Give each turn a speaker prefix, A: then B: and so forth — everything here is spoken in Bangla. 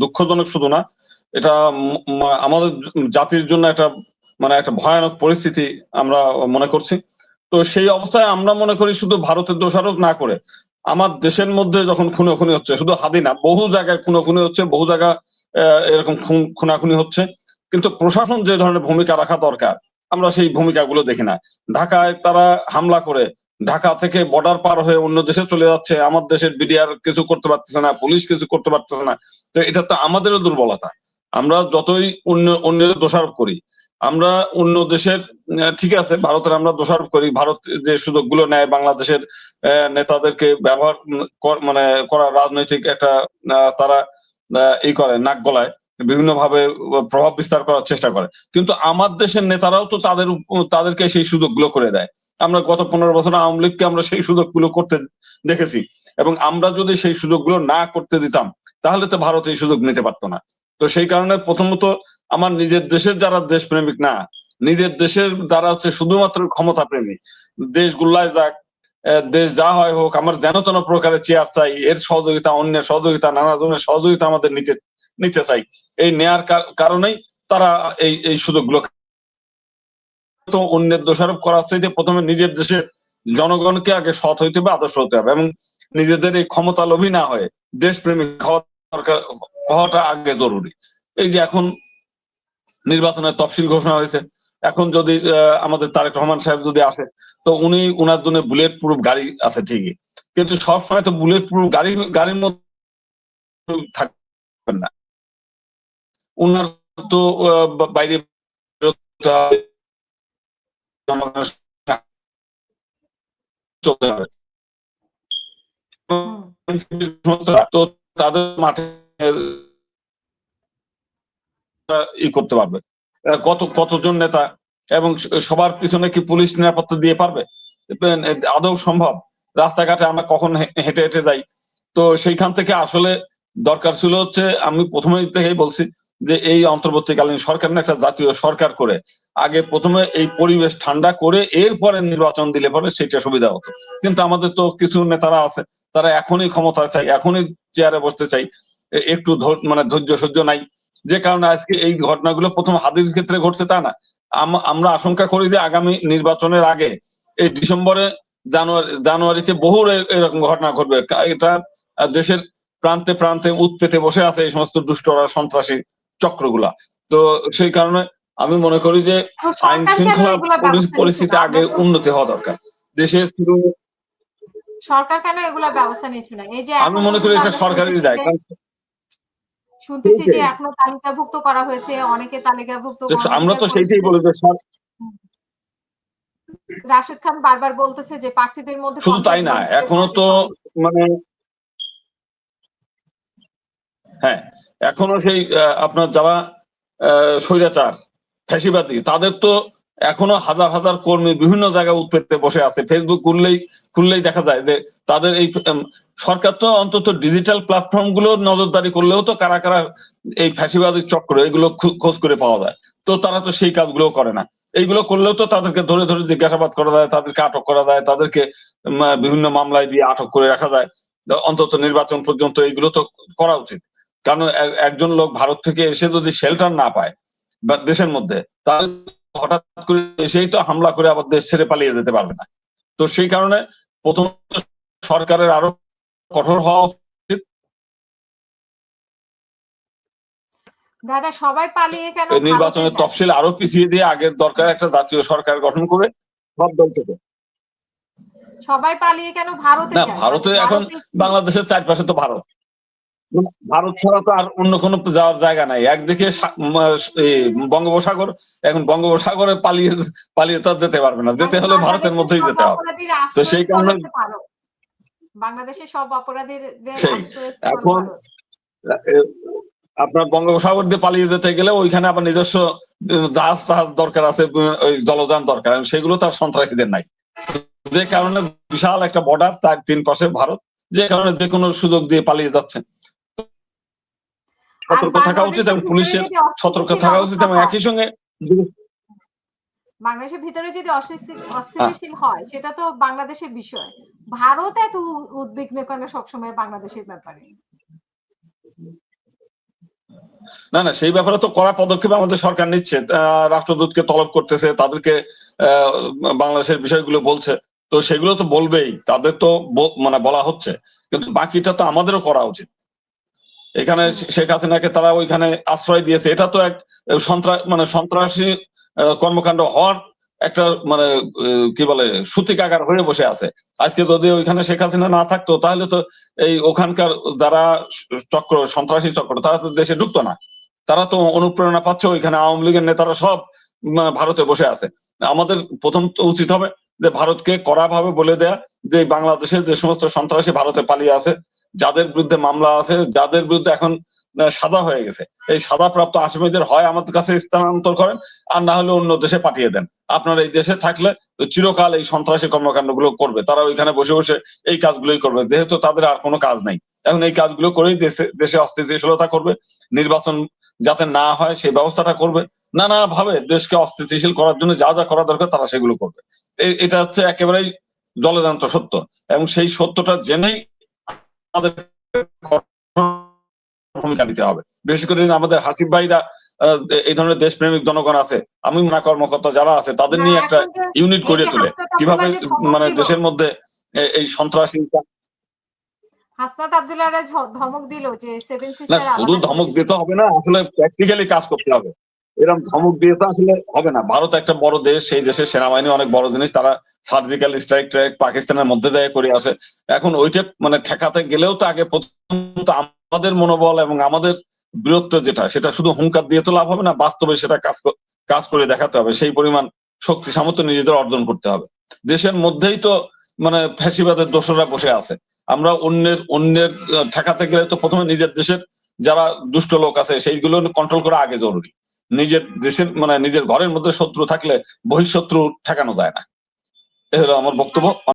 A: দুঃখজনক শুধু না, এটা আমাদের জাতির জন্য একটা একটা ভয়ানক পরিস্থিতি আমরা মনে করছি। তো সেই অবস্থায় আমরা মনে করি শুধু ভারতের দোষারোপ না করে আমার দেশের মধ্যে যখন খুনোখুনি হচ্ছে, শুধু হাদি না, বহু জায়গায় খুনোখুনি হচ্ছে, বহু জায়গা এরকম খুনাখুনি হচ্ছে, কিন্তু প্রশাসন যে ধরনের ভূমিকা রাখা দরকার আমরা সেই ভূমিকাগুলো দেখি না। ঢাকায় তারা হামলা করে ঢাকা থেকে বর্ডার পার হয়ে অন্য দেশে চলে যাচ্ছে, আমার দেশের বিডিআর কিছু করতে পারতেছে না, পুলিশ কিছু করতে পারতেছে না। তো এটা তো আমাদেরও দুর্বলতা। আমরা যতই অন্যের দোষারোপ করি, আমরা অন্য দেশের ঠিক আছে, ভারতের আমরা দোষারোপ করি, ভারত যে সুযোগগুলো নেয় বাংলাদেশের নেতাদেরকে ব্যবহার করা, রাজনৈতিক একটা তারা এই করে নাক গলায় বিভিন্ন ভাবে প্রভাব বিস্তার করার চেষ্টা করে, কিন্তু আমার দেশের নেতারাও তো তাদেরকে সেই সুযোগগুলো করে দেয়। আমরা গত 15 বছর আওয়ামী লীগকে আমরা সেই সুযোগগুলো করতে দেখেছি, এবং আমরা যদি সেই সুযোগগুলো না করতে দিতাম তাহলে তো ভারত এই সুযোগ নিতে পারতো না। তো সেই কারণে প্রথমত আমার নিজের দেশের যারা দেশপ্রেমিক না, নিজের দেশের যারা হচ্ছে শুধুমাত্র ক্ষমতা প্রেমী, দেশ গুল্লায় যাক, দেশ যা হয় হোক, আমার যেন তেন প্রকারের চেয়ার চাই, এর সহযোগিতা, অন্যের সহযোগিতা, নানা ধরনের সহযোগিতা আমাদের নিতে চাই, এই নেয়ার কারণেই তারা এই সুযোগগুলো। তো অন্যের দোষারোপ করার চাইতে প্রথমে নিজের দেশের জনগণকে আগে সৎ হইতে হবে, আদর্শ হতে হবে, এবং নিজেদের এই ক্ষমতা লোভী না হয়ে দেশপ্রেমিক হওয়াটা আগে জরুরি। এই যে এখন নির্বাচনের তফসিল ঘোষণা হয়েছে, এখন যদি আমাদের তারেক রহমান সাহেব যদি আসে, তো উনি উনার জন্য বুলেট প্রুফ গাড়ি আছে ঠিকই, কিন্তু সবসময় তো বুলেট প্রুফ গাড়ির মধ্যে থাকবেন না, উনার তো বাইরে চলতে হবে। তো তাদের মাঠে করতে পারবে কতজন নেতা, এবং সবার পিছনে কি পুলিশ নিরাপত্তা দিয়ে পারবে? আদৌ সম্ভব? রাস্তাঘাটে আমরা কখন হেঁটে হেঁটে যাই। তো সেইখান থেকে আসলে দরকার ছিল হচ্ছে, আমি প্রথমে থেকেই বলছি যে এই অন্তর্বর্তীকালীন সরকার একটা জাতীয় সরকার করে আগে প্রথমে এই পরিবেশ ঠান্ডা করে এরপরে নির্বাচন দিলে পরে সেটা সুবিধা হতো। কিন্তু আমাদের তো কিছু নেতারা আছে, তারা এখনই ক্ষমতা চাই, এখনই চেয়ারে বসতে চাই, একটু ধৈর্য সহ্য নাই, যে কারণে আজকে এই ঘটনাগুলো প্রথম হাদির ক্ষেত্রে ঘটছে তা না। আমরা আশঙ্কা করি যে আগামী নির্বাচনের আগে এই ডিসেম্বরে জানুয়ারিতে বহু এরকম ঘটনা ঘটবে। এটা দেশের প্রান্তে প্রান্তে উৎপেতে বসে আছে এই সমস্ত দুষ্টরা, সন্ত্রাসী চক্রগুলা। তো সেই কারণে আমি মনে করি যে আইন শৃঙ্খলা পরিস্থিতি আগে উন্নতি হওয়া দরকার দেশে।
B: সরকার কেন এগুলা ব্যবস্থা নিচ্ছে না? এই যে
A: আমি মনে করি এটা সরকারেরই দায়।
B: শুনতেছি যে এখনো তালিকাভুক্ত করা হয়েছে, অনেকে তালিকাভুক্ত,
A: আমরা তো সেইটাই বলি যে
B: রাশেদ খান বারবার বলতেছে যে প্রার্থীদের মধ্যে
A: শুধু তাই না, এখনো তো হ্যাঁ, এখনো সেই আপনার যারা স্বৈরাচার ফ্যাসিবাদী, তাদের তো এখনো হাজার হাজার কর্মী বিভিন্ন জায়গায় উৎপেতে বসে আছে। ফেসবুক খুললেই দেখা যায় যে তাদের এই সরকার তো অন্তত ডিজিটাল প্ল্যাটফর্ম গুলো নজরদারি করলেও তো কারা কারা এই ফ্যাসিবাদী চক্র, এগুলো খোঁজ করে পাওয়া যায়। তো তারা তো সেই কাজগুলো করে না। এইগুলো করলেও তো তাদেরকে ধরে ধরে জিজ্ঞাসাবাদ করা যায়, তাদেরকে আটক করা যায়, তাদেরকে বিভিন্ন মামলায় দিয়ে আটক করে রাখা যায়, অন্তত নির্বাচন পর্যন্ত এইগুলো তো করা উচিত। কারণ একজন লোক ভারত থেকে এসে যদি শেল্টার না পায় বা দেশের মধ্যে, তাহলে হঠাৎ করে এসেই তো হামলা করে আবার দেশ ছেড়ে পালিয়ে যেতে পারবে না। তো সেই কারণে প্রথমত সরকারের আরো কঠোর হওয়া উচিত।
B: দাদা, সবাই পালিয়ে কেন?
A: নির্বাচনের তফসিল আরো পিছিয়ে দিয়ে আগের দরকার একটা জাতীয় সরকার গঠন করে সব দল থেকে।
B: সবাই পালিয়ে কেন ভারতে যায়?
A: ভারতে এখন বাংলাদেশের চারপাশে তো ভারত, ভারত ছাড়া তো আর অন্য কোনো যাওয়ার জায়গা নাই। একদিকে বঙ্গোপসাগর, এখন বঙ্গোপসাগরে পালিয়ে তো যেতে পারবে না, যেতে হলে ভারতের মধ্যেই যেতে হবে। তো সেই কারণে
B: বাংলাদেশের সব অপরাধীর
A: এখন আপনার বঙ্গোপসাগর দিয়ে পালিয়ে যেতে গেলে ওইখানে আবার নিজস্ব জাহাজ টাহাজ দরকার আছে, ওই জলযান দরকার, সেগুলো তার সন্ত্রাসীদের নাই। যে কারণে বিশাল একটা বর্ডার, 4-3 পাশে ভারত, যে কারণে যে কোনো সুযোগ দিয়ে পালিয়ে যাচ্ছে। সতর্ক থাকা উচিত এবং পুলিশের সতর্ক থাকা উচিত, এবং একই সঙ্গে
B: বাংলাদেশের ভিতরে যদি অস্থিতিশীল হয় সেটা তো বাংলাদেশের বিষয়। ভারত এত উদ্বিগ্ন কেন সবসময় বাংলাদেশের ব্যাপারে?
A: না না, সেই ব্যাপারে তো কড়া পদক্ষেপ আমাদের সরকার নিচ্ছে। রাষ্ট্রদূতকে তলব করতেছে, তাদেরকে বাংলাদেশের বিষয়গুলো বলছে। তো সেগুলো তো বলবেই, তাদের তো মানে বলা হচ্ছে, কিন্তু বাকিটা তো আমাদেরও করা উচিত। এখানে শেখ হাসিনাকে তারা ওইখানে আশ্রয় দিয়েছে, এটা তো এক সন্ত্রাসী কর্মকাণ্ড হওয়ার একটা মানে কি বলে সূতিকাগার হয়ে বসে আছে। আজকে যদি ওইখানে শেখ হাসিনা না থাকতো, তাহলে তো এই ওখানকার যারা সন্ত্রাসী চক্র, তারা তো দেশে ঢুকতো না। তারা তো অনুপ্রেরণা পাচ্ছে, ওইখানে আওয়ামী লীগের নেতারা সব ভারতে বসে আছে। আমাদের প্রথম তো উচিত হবে যে ভারতকে কড়াভাবে বলে দেয়া যে বাংলাদেশের যে সমস্ত সন্ত্রাসী ভারতে পালিয়ে আছে, যাদের বিরুদ্ধে মামলা আছে, যাদের বিরুদ্ধে এখন সাজা হয়ে গেছে, এই সাজাপ্রাপ্ত আসামিদের হয় আমাদের কাছে স্থানান্তর করেন, আর না হলে অন্য দেশে পাঠিয়ে দেন। আপনারা এই দেশে থাকলে চিরকাল এই সন্ত্রাসী কর্মকাণ্ডগুলো করবে, তারা ওইখানে বসে বসে এই কাজগুলোই করবে, যেহেতু তাদের আর কোনো কাজ নাই। এখন এই কাজগুলো করেই দেশে অস্থিতিশীলতা করবে, নির্বাচন যাতে না হয় সেই ব্যবস্থাটা করবে, নানা ভাবে দেশকে অস্থিতিশীল করার জন্য যা যা করা দরকার তারা সেগুলো করবে। এটা হচ্ছে একেবারেই জলজান্ত সত্য, এবং সেই সত্যটা জেনেই আমাদের ভূমিকা নিতে হবে। বিশেষ করে আমাদের হাসিব ভাইরা এই ধরনের দেশপ্রেমিক জনগণ আছে, আমি মানা কর্মকর্তা যারা আছে, তাদের নিয়ে একটা ইউনিট করে তোলে কিভাবে মানে দেশের মধ্যে এই সন্ত্রাসী।
B: হাসনাত আব্দুল্লাহরা ধমক দিল যে সেভেন
A: না,
B: সিস্টার
A: শুধু ধমক দিতে হবে না, আসলে প্র্যাকটিক্যালি কাজ করতে হবে। এরকম ধমক দিয়ে তো আসলে হবে না। ভারত একটা বড় দেশ, সেই দেশের সেনাবাহিনী অনেক বড় জিনিস, তারা সার্জিক্যাল স্ট্রাইক পাকিস্তানের মধ্যে দিয়ে করে আসে। এখন ওইটা মানে ঠেকাতে গেলেও তো আগে প্রথমত আমাদের মনোবল এবং আমাদের বীরত্ব যেটা, সেটা শুধু হুঙ্কার দিয়ে তো লাভ হবে না, বাস্তবে সেটা কাজ করে দেখাতে হবে। সেই পরিমাণ শক্তি সামর্থ্য নিজেদের অর্জন করতে হবে। দেশের মধ্যেই তো মানে ফ্যাসিবাদের দোসররা বসে আছে। আমরা অন্যের ঠেকাতে গেলে তো প্রথমে নিজের দেশের যারা দুষ্ট লোক আছে সেইগুলো কন্ট্রোল করা আগে জরুরি। নিজের দেশের নিজের ঘরের মধ্যে শত্রু থাকলে বহিঃশত্রু ঠেকানো যায় না। এ হলো আমার বক্তব্য।